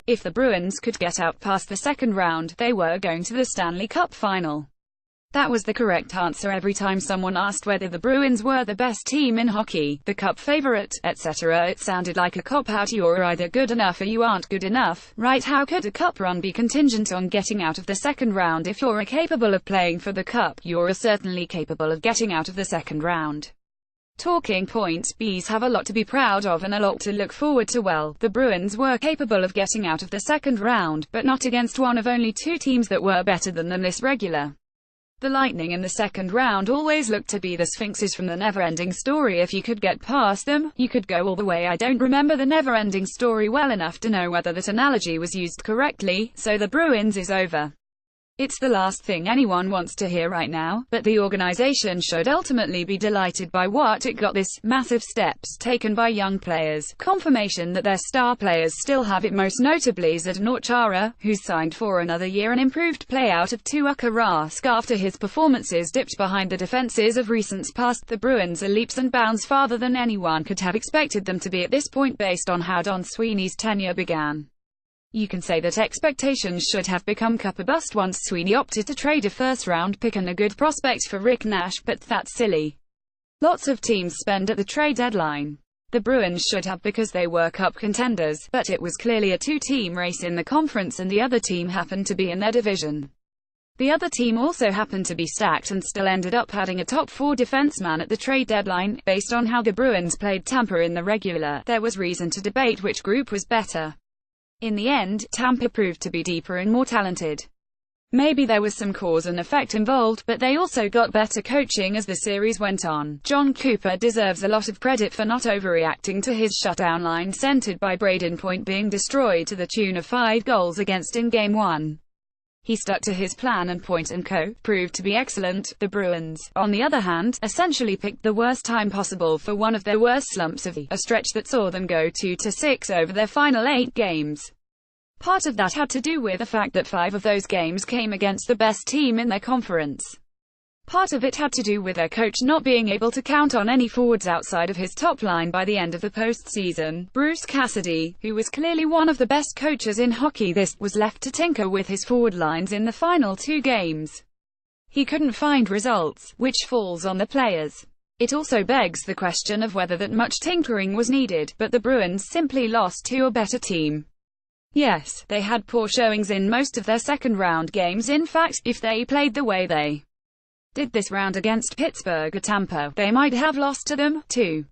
If the Bruins could get out past the second round, they were going to the Stanley Cup final. That was the correct answer every time someone asked whether the Bruins were the best team in hockey, the cup favorite, etc. It sounded like a cop-out. You're either good enough or you aren't good enough, right? How could a cup run be contingent on getting out of the second round? If you're capable of playing for the cup, you're certainly capable of getting out of the second round. Talking points. Bees have a lot to be proud of and a lot to look forward to. Well, the Bruins were capable of getting out of the second round, but not against one of only two teams that were better than them this regular. The Lightning in the second round always looked to be the sphinxes from the never-ending story. If you could get past them, you could go all the way. I don't remember the never-ending story well enough to know whether that analogy was used correctly, so the Bruins is over. It's the last thing anyone wants to hear right now, but the organization should ultimately be delighted by what it got: this massive steps taken by young players, confirmation that their star players still have it, most notably Zdeno Chara, who's signed for another year, an improved play out of Tuukka Rask after his performances dipped behind the defenses of recent past. The Bruins are leaps and bounds farther than anyone could have expected them to be at this point based on how Don Sweeney's tenure began. You can say that expectations should have become cup or bust once Sweeney opted to trade a first-round pick and a good prospect for Rick Nash, but that's silly. Lots of teams spend at the trade deadline. The Bruins should have, because they were cup contenders, but it was clearly a two-team race in the conference and the other team happened to be in their division. The other team also happened to be stacked and still ended up adding a top-four defenseman at the trade deadline. Based on how the Bruins played Tampa in the regular, there was reason to debate which group was better. In the end, Tampa proved to be deeper and more talented. Maybe there was some cause and effect involved, but they also got better coaching as the series went on. John Cooper deserves a lot of credit for not overreacting to his shutdown line centered by Braden Point being destroyed to the tune of 5 goals against in Game 1. He stuck to his plan and Point and co. proved to be excellent. The Bruins, on the other hand, essentially picked the worst time possible for one of their worst slumps of a stretch that saw them go 2-6 over their final 8 games. Part of that had to do with the fact that 5 of those games came against the best team in their conference. Part of it had to do with their coach not being able to count on any forwards outside of his top line by the end of the postseason. Bruce Cassidy, who was clearly one of the best coaches in hockey, was left to tinker with his forward lines in the final 2 games. He couldn't find results, which falls on the players. It also begs the question of whether that much tinkering was needed, but the Bruins simply lost to a better team. Yes, they had poor showings in most of their second-round games. In fact, if they played the way they did this round against Pittsburgh or Tampa, they might have lost to them, too.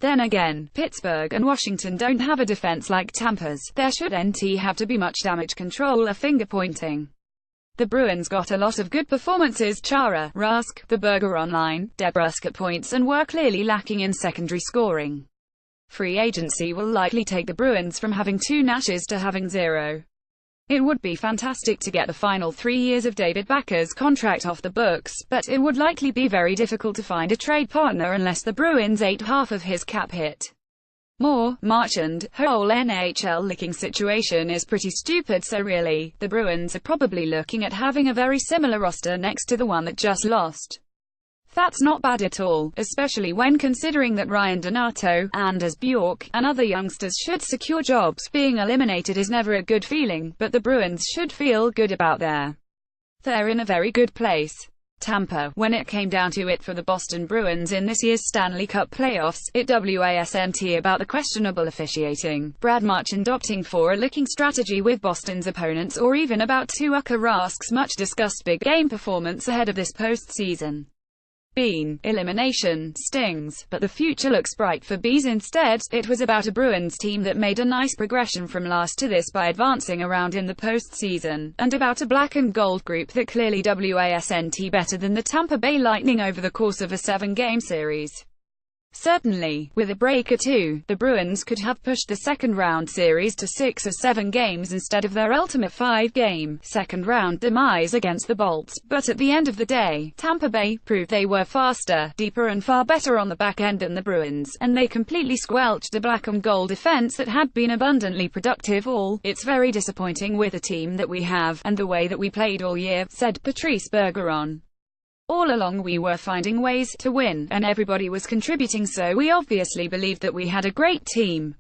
Then again, Pittsburgh and Washington don't have a defense like Tampa's. There shouldn't have to be much damage control or finger-pointing. The Bruins got a lot of good performances: Chara, Rask, the Burger online, DeBrusk at points, and were clearly lacking in secondary scoring. Free agency will likely take the Bruins from having 2 Nashes to having 0. It would be fantastic to get the final 3 years of David Backer's contract off the books, but it would likely be very difficult to find a trade partner unless the Bruins ate half of his cap hit. More, Marchand, whole NHL licking situation is pretty stupid, so really, the Bruins are probably looking at having a very similar roster next to the one that just lost. That's not bad at all, especially when considering that Ryan Donato, Anders Bjork, and other youngsters should secure jobs. Being eliminated is never a good feeling, but the Bruins should feel good about they're in a very good place. Tampa, when it came down to it for the Boston Bruins in this year's Stanley Cup playoffs, it wasn't about the questionable officiating, Brad Marchand opting for a licking strategy with Boston's opponents, or even about Tuukka Rask's much-discussed big game performance ahead of this postseason. Elimination stings, but the future looks bright for Bees instead. It was about a Bruins team that made a nice progression from last to this by advancing around in the postseason, and about a black and gold group that clearly wasn't better than the Tampa Bay Lightning over the course of a 7-game series. Certainly, with a break or 2, the Bruins could have pushed the second-round series to 6 or 7 games instead of their ultimate 5-game, second-round demise against the Bolts, but at the end of the day, Tampa Bay proved they were faster, deeper and far better on the back end than the Bruins, and they completely squelched a black and gold defense that had been abundantly productive all. It's very disappointing with the team that we have, and the way that we played all year, said Patrice Bergeron. All along we were finding ways to win, and everybody was contributing, so we obviously believed that we had a great team.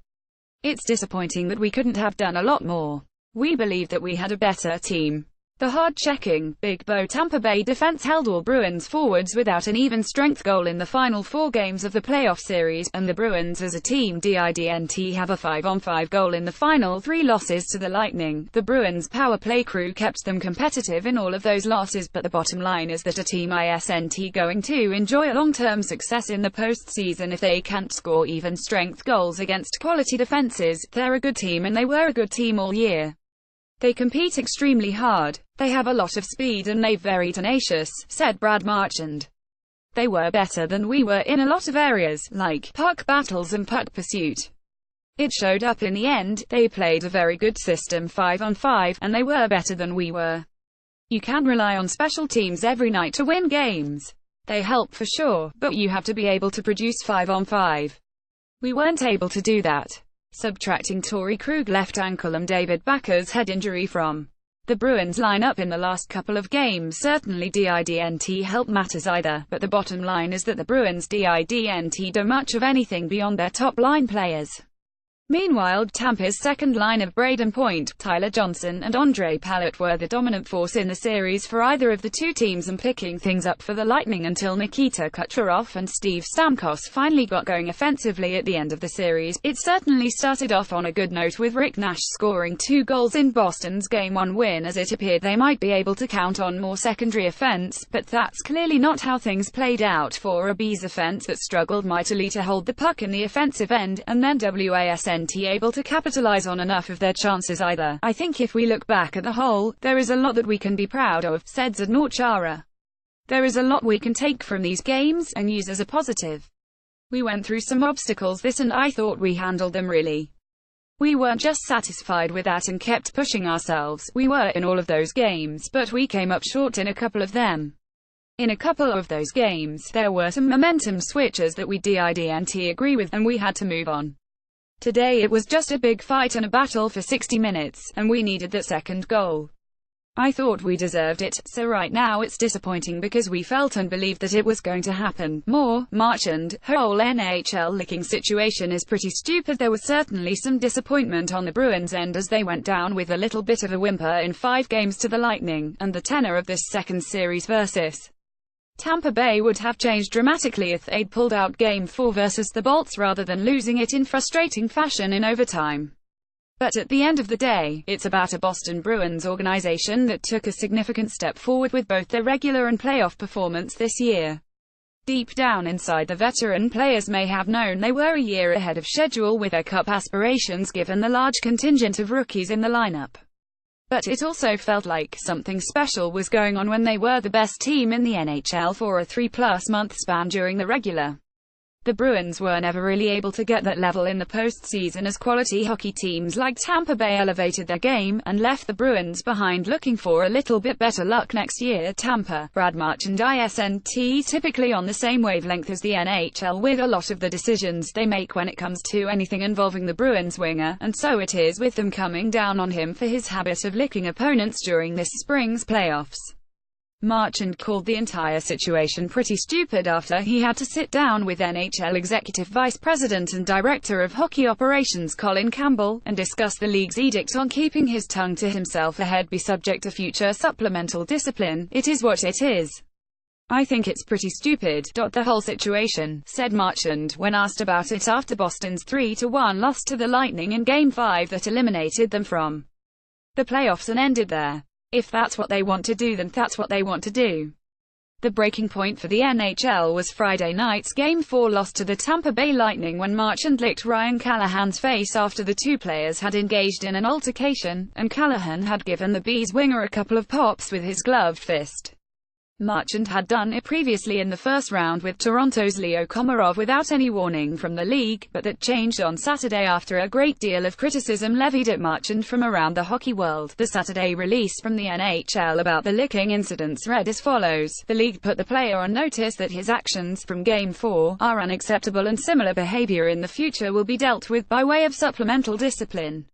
It's disappointing that we couldn't have done a lot more. We believed that we had a better team. The hard-checking, Big Bow Tampa Bay defense held all Bruins forwards without an even-strength goal in the final 4 games of the playoff series, and the Bruins as a team didn't have a 5-on-5 goal in the final 3 losses to the Lightning. The Bruins' power play crew kept them competitive in all of those losses, but the bottom line is that a team isn't going to enjoy long-term success in the postseason if they can't score even-strength goals against quality defenses. They're a good team, and they were a good team all year. They compete extremely hard. They have a lot of speed and they're very tenacious, said Brad Marchand. They were better than we were in a lot of areas, like puck battles and puck pursuit. It showed up in the end. They played a very good system 5-on-5, and they were better than we were. You can't rely on special teams every night to win games. They help for sure, but you have to be able to produce 5-on-5. We weren't able to do that. Subtracting Torrey Krug left ankle and David Backer's head injury from the Bruins lineup in the last couple of games certainly didn't help matters either, but the bottom line is that the Bruins didn't do much of anything beyond their top-line players. Meanwhile, Tampa's second line of Braden Point, Tyler Johnson, and Andre Palat were the dominant force in the series for either of the two teams and picking things up for the Lightning until Nikita Kucherov and Steve Stamkos finally got going offensively at the end of the series. It certainly started off on a good note with Rick Nash scoring 2 goals in Boston's Game 1 win, as it appeared they might be able to count on more secondary offense, but that's clearly not how things played out for a Bees offense that struggled mightily to hold the puck in the offensive end, and then wasn't able to capitalize on enough of their chances either. I think if we look back at the whole, there is a lot that we can be proud of, said Zdeno Chara. There is a lot we can take from these games and use as a positive. We went through some obstacles and I thought we handled them really. We weren't just satisfied with that and kept pushing ourselves. We were in all of those games, but we came up short in a couple of them. In a couple of those games, there were some momentum switches that we didn't agree with, and we had to move on. Today it was just a big fight and a battle for 60 minutes, and we needed that second goal. I thought we deserved it, so right now it's disappointing because we felt and believed that it was going to happen more. Marchand, whole NHL licking situation is pretty stupid. There was certainly some disappointment on the Bruins end as they went down with a little bit of a whimper in 5 games to the Lightning, and the tenor of this second series versus Tampa Bay would have changed dramatically if they'd pulled out Game 4 versus the Bolts rather than losing it in frustrating fashion in overtime. But at the end of the day, it's about a Boston Bruins organization that took a significant step forward with both their regular and playoff performance this year. Deep down inside, the veteran players may have known they were a year ahead of schedule with their cup aspirations given the large contingent of rookies in the lineup. But it also felt like something special was going on when they were the best team in the NHL for a 3+ month span during the regular. The Bruins were never really able to get that level in the postseason as quality hockey teams like Tampa Bay elevated their game and left the Bruins behind looking for a little bit better luck next year. Tampa, Brad Marchand isn't typically on the same wavelength as the NHL with a lot of the decisions they make when it comes to anything involving the Bruins winger, and so it is with them coming down on him for his habit of licking opponents during this spring's playoffs. Marchand called the entire situation pretty stupid after he had to sit down with NHL Executive Vice President and Director of Hockey Operations Colin Campbell, and discuss the league's edict on keeping his tongue to himself ahead be subject to future supplemental discipline. It is what it is. I think it's pretty stupid, the whole situation, said Marchand, when asked about it after Boston's 3-1 loss to the Lightning in Game 5 that eliminated them from the playoffs and ended there. If that's what they want to do, then that's what they want to do. The breaking point for the NHL was Friday night's Game 4 loss to the Tampa Bay Lightning when Marchand licked Ryan Callahan's face after the two players had engaged in an altercation, and Callahan had given the Bees winger a couple of pops with his gloved fist. Marchand had done it previously in the first round with Toronto's Leo Komarov without any warning from the league, but that changed on Saturday after a great deal of criticism levied at Marchand from around the hockey world. The Saturday release from the NHL about the licking incidents read as follows: the league put the player on notice that his actions from Game 4 are unacceptable and similar behavior in the future will be dealt with by way of supplemental discipline.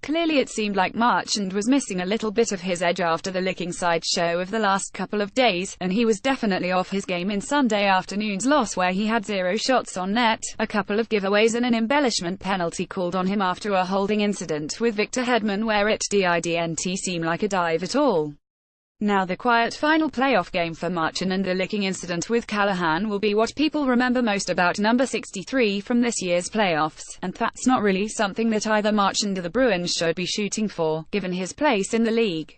Clearly it seemed like Marchand was missing a little bit of his edge after the licking sideshow of the last couple of days, and he was definitely off his game in Sunday afternoon's loss where he had 0 shots on net, a couple of giveaways and an embellishment penalty called on him after a holding incident with Victor Hedman where it didn't seem like a dive at all. Now the quiet final playoff game for Marchand and the licking incident with Callahan will be what people remember most about number 63 from this year's playoffs, and that's not really something that either Marchand or the Bruins should be shooting for, given his place in the league.